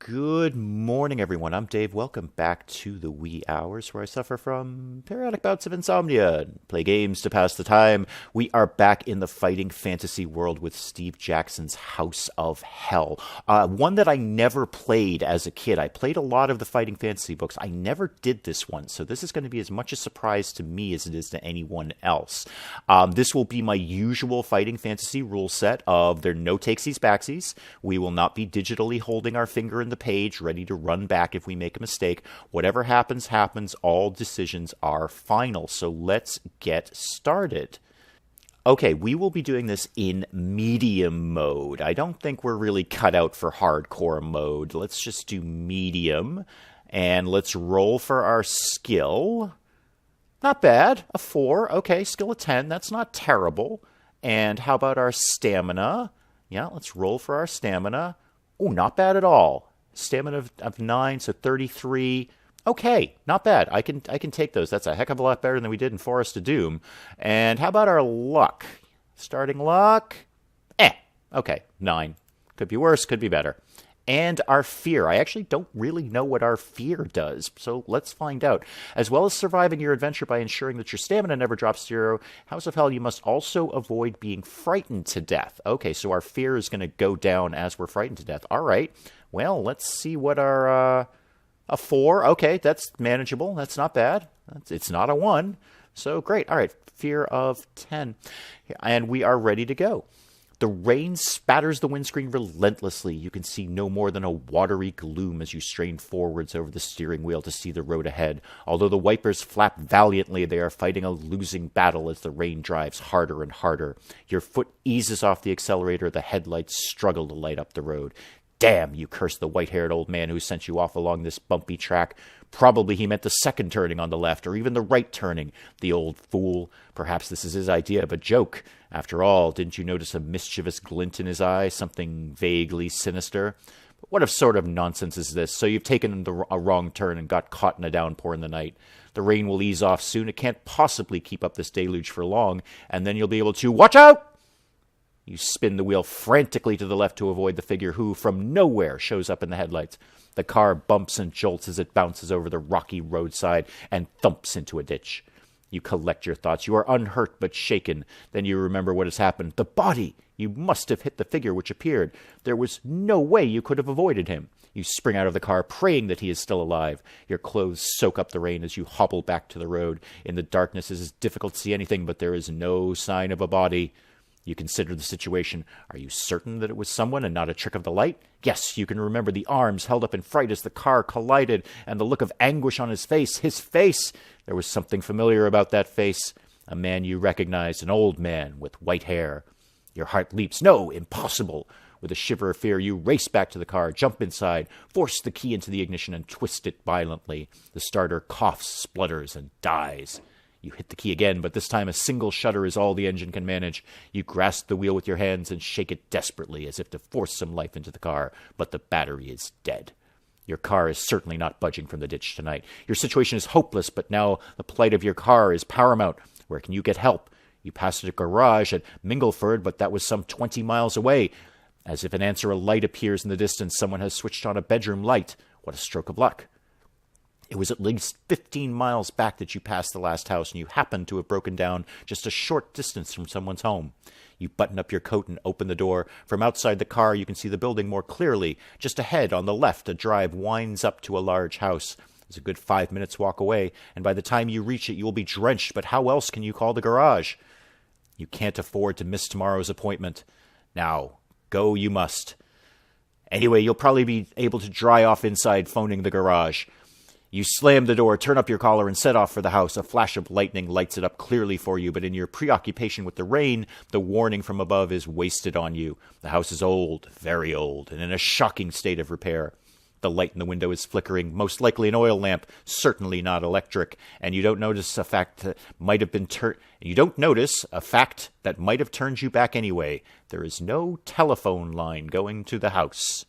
Good morning, everyone. I'm Dave. Welcome back to the wee hours where I suffer from periodic bouts of insomnia and play games to pass the time. We are back in the fighting fantasy world with Steve Jackson's House of Hell. One that I never played as a kid. I played a lot of the fighting fantasy books. I never did this one, so this is going to be as much a surprise to me as it is to anyone else. This will be my usual fighting fantasy rule set of there are no takesies backsies. We will not be digitally holding our finger in the page, ready to run back if we make a mistake. Whatever happens, happens. All decisions are final. So let's get started. Okay, we will be doing this in medium mode. I don't think we're really cut out for hardcore mode. Let's just do medium. And let's roll for our skill. Not bad. A 4. Okay, skill of 10. That's not terrible. And how about our stamina? Yeah, let's roll for our stamina. Oh, not bad at all. Stamina of 9, so 33. Okay, not bad. I can take those. That's a heck of a lot better than we did in Forest of Doom. And how about our luck? Starting luck? Okay, 9. Could be worse, could be better. And our fear. I actually don't really know what our fear does, so let's find out. As well as surviving your adventure by ensuring that your stamina never drops to 0, House of Hell, you must also avoid being frightened to death. Okay, so our fear is going to go down as we're frightened to death. All right, well, let's see what our... a 4. Okay, that's manageable. That's not bad. It's not a 1. So great. All right, fear of 10. And we are ready to go. The rain spatters the windscreen relentlessly. You can see no more than a watery gloom as you strain forwards over the steering wheel to see the road ahead. Although the wipers flap valiantly, they are fighting a losing battle as the rain drives harder and harder. Your foot eases off the accelerator. The headlights struggle to light up the road. Damn, you curse the white-haired old man who sent you off along this bumpy track. Probably he meant the second turning on the left, or even the right turning. The old fool. Perhaps this is his idea of a joke. After all, didn't you notice a mischievous glint in his eye, something vaguely sinister? But what sort of nonsense is this? So you've taken a wrong turn and got caught in a downpour in the night. The rain will ease off soon. It can't possibly keep up this deluge for long, and then you'll be able to... Watch out! You spin the wheel frantically to the left to avoid the figure who, from nowhere, shows up in the headlights. The car bumps and jolts as it bounces over the rocky roadside and thumps into a ditch. You collect your thoughts. You are unhurt but shaken. Then you remember what has happened. The body! You must have hit the figure which appeared. There was no way you could have avoided him. You spring out of the car, praying that he is still alive. Your clothes soak up the rain as you hobble back to the road. In the darkness, it is difficult to see anything, but there is no sign of a body. You consider the situation. Are you certain that it was someone and not a trick of the light? Yes, you can remember the arms held up in fright as the car collided and the look of anguish on his face. His face! There was something familiar about that face. A man you recognized, an old man with white hair. Your heart leaps. No, impossible! With a shiver of fear, you race back to the car, jump inside, force the key into the ignition and twist it violently. The starter coughs, splutters, and dies. You hit the key again, but this time a single shudder is all the engine can manage. You grasp the wheel with your hands and shake it desperately as if to force some life into the car, but the battery is dead. Your car is certainly not budging from the ditch tonight. Your situation is hopeless, but now the plight of your car is paramount. Where can you get help? You passed a garage at Mingleford, but that was some 20 miles away. As if in answer, a light appears in the distance. Someone has switched on a bedroom light. What a stroke of luck. It was at least 15 miles back that you passed the last house, and you happened to have broken down just a short distance from someone's home. You button up your coat and open the door. From outside the car, you can see the building more clearly. Just ahead, on the left, a drive winds up to a large house. It's a good 5 minutes walk away, and by the time you reach it, you will be drenched, but how else can you call the garage? You can't afford to miss tomorrow's appointment. Now, go you must. Anyway, you'll probably be able to dry off inside phoning the garage. You slam the door, turn up your collar, and set off for the house. A flash of lightning lights it up clearly for you, but in your preoccupation with the rain, the warning from above is wasted on you. The house is old, very old, and in a shocking state of repair. The light in the window is flickering, most likely an oil lamp, certainly not electric, and you don't notice a fact that might have turned you back anyway. There is no telephone line going to the house.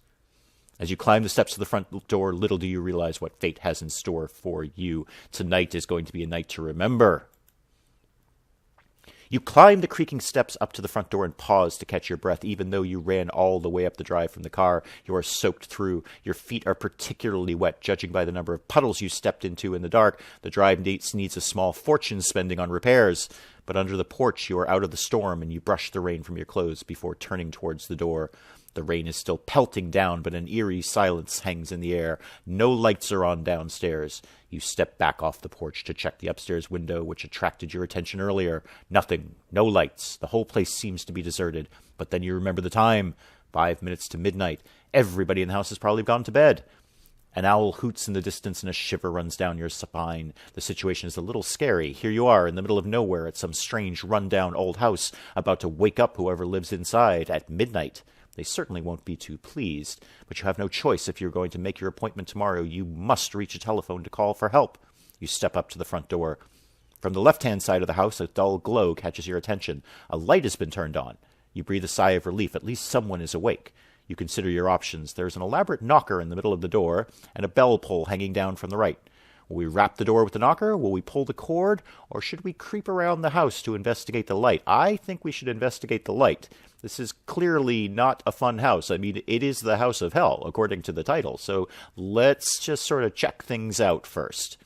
As you climb the steps to the front door, little do you realize what fate has in store for you. Tonight is going to be a night to remember. You climb the creaking steps up to the front door and pause to catch your breath. Even though you ran all the way up the drive from the car, you are soaked through. Your feet are particularly wet, judging by the number of puddles you stepped into in the dark. The drive needs a small fortune spending on repairs. But under the porch, you are out of the storm, and you brush the rain from your clothes before turning towards the door. The rain is still pelting down, but an eerie silence hangs in the air. No lights are on downstairs. You step back off the porch to check the upstairs window, which attracted your attention earlier. Nothing. No lights. The whole place seems to be deserted. But then you remember the time. 5 minutes to midnight. Everybody in the house has probably gone to bed. An owl hoots in the distance and a shiver runs down your spine. The situation is a little scary. Here you are in the middle of nowhere at some strange run-down old house, about to wake up whoever lives inside at midnight. They certainly won't be too pleased, but you have no choice. If you're going to make your appointment tomorrow, you must reach a telephone to call for help. You step up to the front door. From the left-hand side of the house, a dull glow catches your attention. A light has been turned on. You breathe a sigh of relief. At least someone is awake. You consider your options. There's an elaborate knocker in the middle of the door and a bell pull hanging down from the right. Will we wrap the door with the knocker? Will we pull the cord? Or should we creep around the house to investigate the light? I think we should investigate the light. This is clearly not a fun house. I mean, it is the house of hell, according to the title. So let's just sort of check things out first.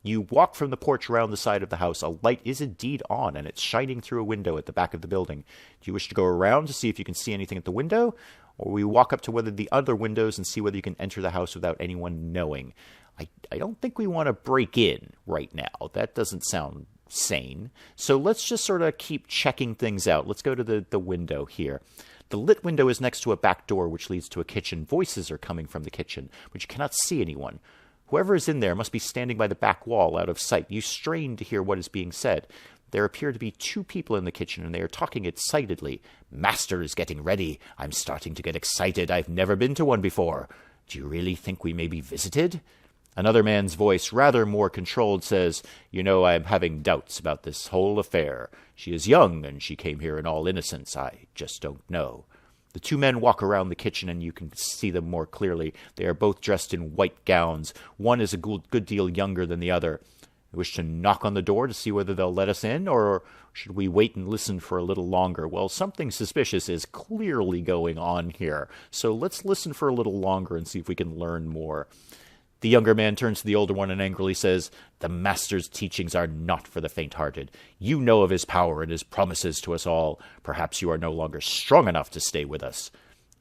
You walk from the porch around the side of the house. A light is indeed on, and it's shining through a window at the back of the building. Do you wish to go around to see if you can see anything at the window? Or will you walk up to one of the other windows and see whether you can enter the house without anyone knowing? I don't think we want to break in right now. That doesn't sound sane. So let's just sort of keep checking things out. Let's go to the window here. The lit window is next to a back door which leads to a kitchen. Voices are coming from the kitchen, but you cannot see anyone. Whoever is in there must be standing by the back wall out of sight. You strain to hear what is being said. There appear to be two people in the kitchen, and they are talking excitedly. Master is getting ready. I'm starting to get excited. I've never been to one before. Do you really think we may be visited? Another man's voice, rather more controlled, says, You know, I'm having doubts about this whole affair. She is young, and she came here in all innocence. I just don't know. The two men walk around the kitchen, and you can see them more clearly. They are both dressed in white gowns. One is a good deal younger than the other. You wish to knock on the door to see whether they'll let us in, or should we wait and listen for a little longer? Well, something suspicious is clearly going on here, so let's listen for a little longer and see if we can learn more. The younger man turns to the older one and angrily says, The Master's teachings are not for the faint-hearted. You know of his power and his promises to us all. Perhaps you are no longer strong enough to stay with us.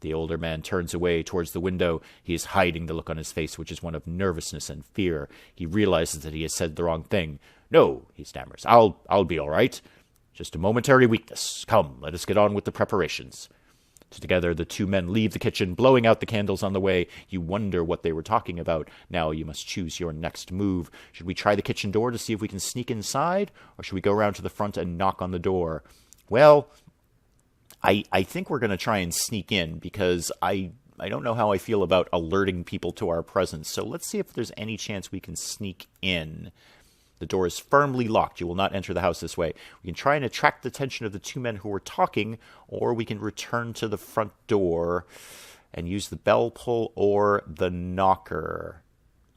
The older man turns away towards the window. He is hiding the look on his face, which is one of nervousness and fear. He realizes that he has said the wrong thing. No, he stammers. I'll be all right. Just a momentary weakness. Come, let us get on with the preparations. Together, the two men leave the kitchen, blowing out the candles on the way. You wonder what they were talking about. Now you must choose your next move. Should we try the kitchen door to see if we can sneak inside? Or should we go around to the front and knock on the door? Well, I think we're going to try and sneak in, because I don't know how I feel about alerting people to our presence. So let's see if there's any chance we can sneak in. The door is firmly locked. You will not enter the house this way. We can try and attract the attention of the two men who were talking, or we can return to the front door and use the bell pull or the knocker.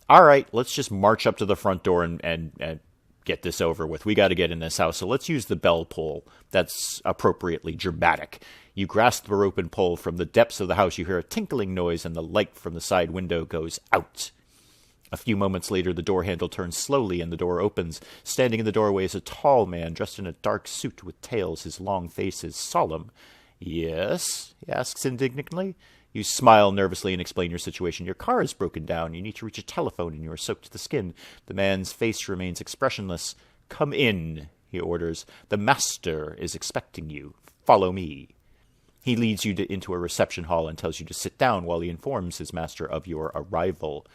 All right, let's just march up to the front door and get this over with. We got to get in this house, so let's use the bell pull. That's appropriately dramatic. You grasp the rope and pull. From the depths of the house, you hear a tinkling noise, and the light from the side window goes out. A few moments later, the door handle turns slowly and the door opens. Standing in the doorway is a tall man dressed in a dark suit with tails. His long face is solemn. Yes? He asks indignantly. You smile nervously and explain your situation. Your car is broken down. You need to reach a telephone and you are soaked to the skin. The man's face remains expressionless. Come in, he orders. The master is expecting you. Follow me. He leads you into a reception hall and tells you to sit down while he informs his master of your arrival.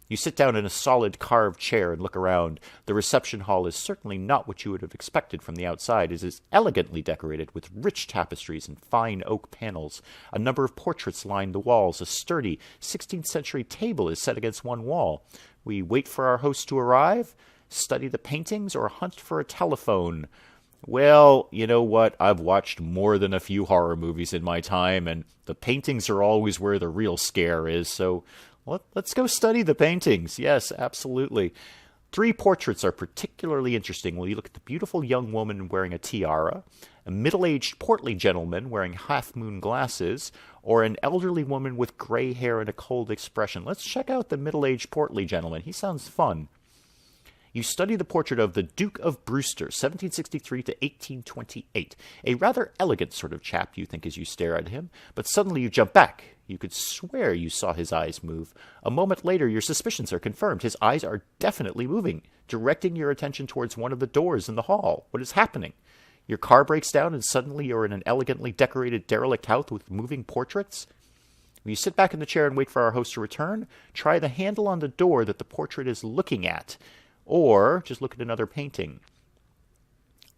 You sit down in a solid carved chair and look around. The reception hall is certainly not what you would have expected from the outside. It is elegantly decorated with rich tapestries and fine oak panels. A number of portraits line the walls. A sturdy 16th century table is set against one wall. We wait for our host to arrive, study the paintings, or hunt for a telephone. Well, you know what? I've watched more than a few horror movies in my time, and the paintings are always where the real scare is, so let's go study the paintings. Yes, absolutely. Three portraits are particularly interesting. Will you look at the beautiful young woman wearing a tiara, a middle-aged portly gentleman wearing half-moon glasses, or an elderly woman with gray hair and a cold expression? Let's check out the middle-aged portly gentleman. He sounds fun. You study the portrait of the Duke of Brewster, 1763 to 1828. A rather elegant sort of chap, you think, as you stare at him, but suddenly you jump back. You could swear you saw his eyes move. A moment later, your suspicions are confirmed. His eyes are definitely moving, directing your attention towards one of the doors in the hall. What is happening? Your car breaks down and suddenly you're in an elegantly decorated derelict house with moving portraits? When you sit back in the chair and wait for our host to return, try the handle on the door that the portrait is looking at. Or just look at another painting.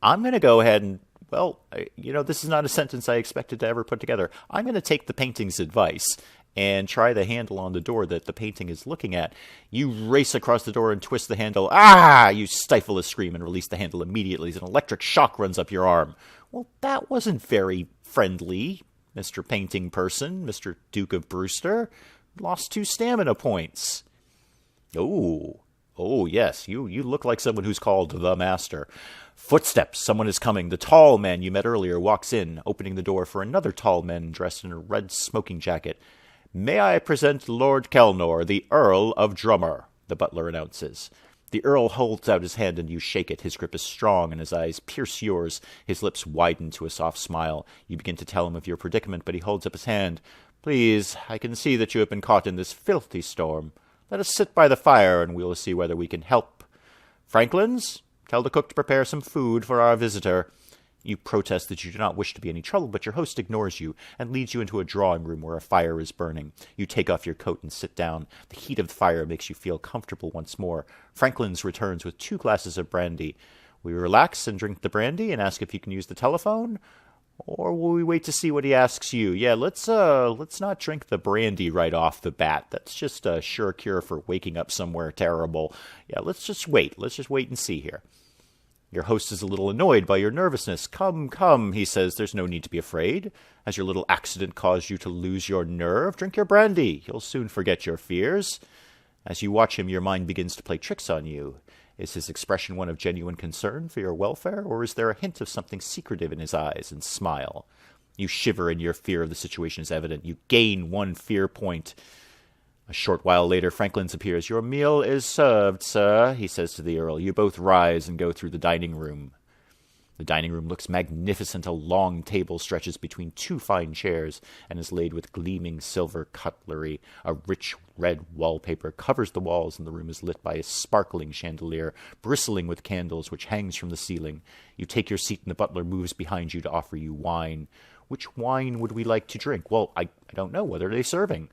I'm going to go ahead and, this is not a sentence I expected to ever put together. I'm going to take the painting's advice and try the handle on the door that the painting is looking at. You race across the door and twist the handle. Ah! You stifle a scream and release the handle immediately as an electric shock runs up your arm. Well, that wasn't very friendly, Mr. Painting Person, Mr. Duke of Brewster. Lost 2 stamina points. Oh, yes, you look like someone who's called the Master. Footsteps, someone is coming. The tall man you met earlier walks in, opening the door for another tall man dressed in a red smoking jacket. May I present Lord Kelnor, the Earl of Drumer, the butler announces. The Earl holds out his hand and you shake it. His grip is strong and his eyes pierce yours. His lips widen to a soft smile. You begin to tell him of your predicament, but he holds up his hand. Please, I can see that you have been caught in this filthy storm. Let us sit by the fire, and we will see whether we can help. Franklins, tell the cook to prepare some food for our visitor. You protest that you do not wish to be any trouble, but your host ignores you and leads you into a drawing room where a fire is burning. You take off your coat and sit down. The heat of the fire makes you feel comfortable once more. Franklins returns with 2 glasses of brandy. Will you relax and drink the brandy and ask if you can use the telephone? Or will we wait to see what he asks you? Yeah, let's not drink the brandy right off the bat. That's just a sure cure for waking up somewhere terrible. Yeah, let's just wait. Let's just wait and see here. Your host is a little annoyed by your nervousness. Come, he says, there's no need to be afraid. Has your little accident caused you to lose your nerve? Drink your brandy. You'll soon forget your fears. As you watch him, your mind begins to play tricks on you. Is his expression one of genuine concern for your welfare, or is there a hint of something secretive in his eyes and smile? You shiver and your fear of the situation is evident. You gain 1 fear point. A short while later, Franklin's appears. Your meal is served, sir, he says to the Earl. You both rise and go through the dining room. The dining room looks magnificent. A long table stretches between 2 fine chairs and is laid with gleaming silver cutlery. A rich red wallpaper covers the walls, and the room is lit by a sparkling chandelier, bristling with candles, which hangs from the ceiling. You take your seat, and the butler moves behind you to offer you wine. Which wine would we like to drink? Well, I don't know. What are they serving?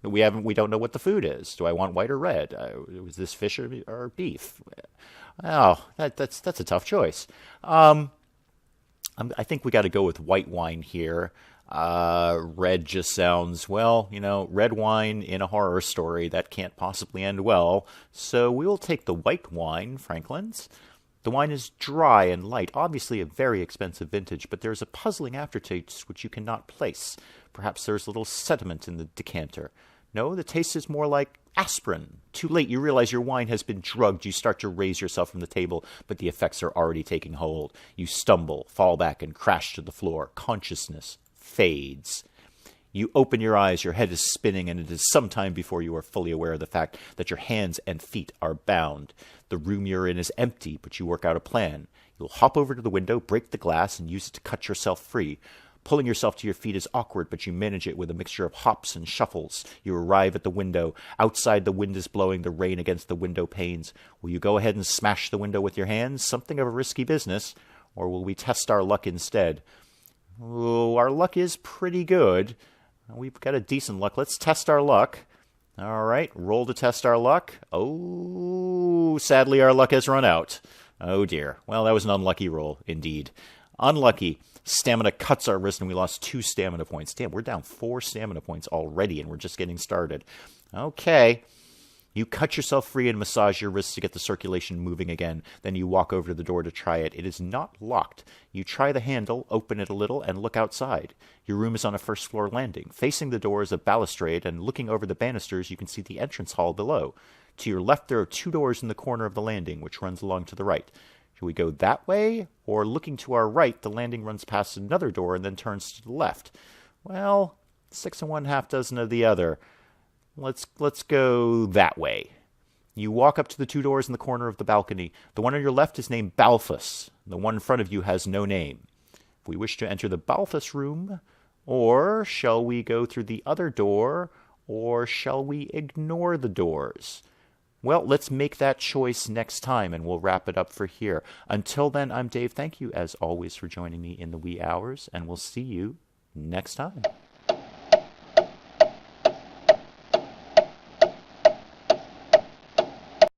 We don't know what the food is. Do I want white or red? Was this fish or beef? Oh, that's a tough choice. I think we got to go with white wine here. Red just sounds, red wine in a horror story, that can't possibly end well. So we will take the white wine, Franklin's. The wine is dry and light, obviously a very expensive vintage, but there is a puzzling aftertaste which you cannot place. Perhaps there is a little sediment in the decanter. No, the taste is more like aspirin. Too late, you realize your wine has been drugged. You start to raise yourself from the table, but the effects are already taking hold. You stumble, fall back, and crash to the floor. Consciousness fades. You open your eyes, your head is spinning, and it is some time before you are fully aware of the fact that your hands and feet are bound. The room you're in is empty, but you work out a plan. You'll hop over to the window, break the glass, and use it to cut yourself free. Pulling yourself to your feet is awkward, but you manage it with a mixture of hops and shuffles. You arrive at the window. Outside, the wind is blowing the rain against the window panes. Will you go ahead and smash the window with your hands? Something of a risky business. Or will we test our luck instead? Oh, our luck is pretty good. We've got a decent luck. Let's test our luck. All right, roll to test our luck. Oh, sadly, our luck has run out. Oh, dear. Well, that was an unlucky roll, indeed. Unlucky. Stamina cuts our wrist, and we lost 2 stamina points. Damn, we're down 4 stamina points already, and we're just getting started. Okay. You cut yourself free and massage your wrists to get the circulation moving again. Then you walk over to the door to try it. It is not locked. You try the handle, open it a little, and look outside. Your room is on a first-floor landing. Facing the door is a balustrade, and looking over the banisters, you can see the entrance hall below. To your left, there are 2 doors in the corner of the landing, which runs along to the right. Should we go that way? Or looking to our right, the landing runs past another door and then turns to the left. Well, 6 1/2 dozen of the other. Let's go that way. You walk up to the 2 doors in the corner of the balcony. The one on your left is named Balthus. The one in front of you has no name. If we wish to enter the Balthus room, or shall we go through the other door, or shall we ignore the doors? Well, let's make that choice next time, and we'll wrap it up for here. Until then, I'm Dave. Thank you, as always, for joining me in the wee hours, and we'll see you next time.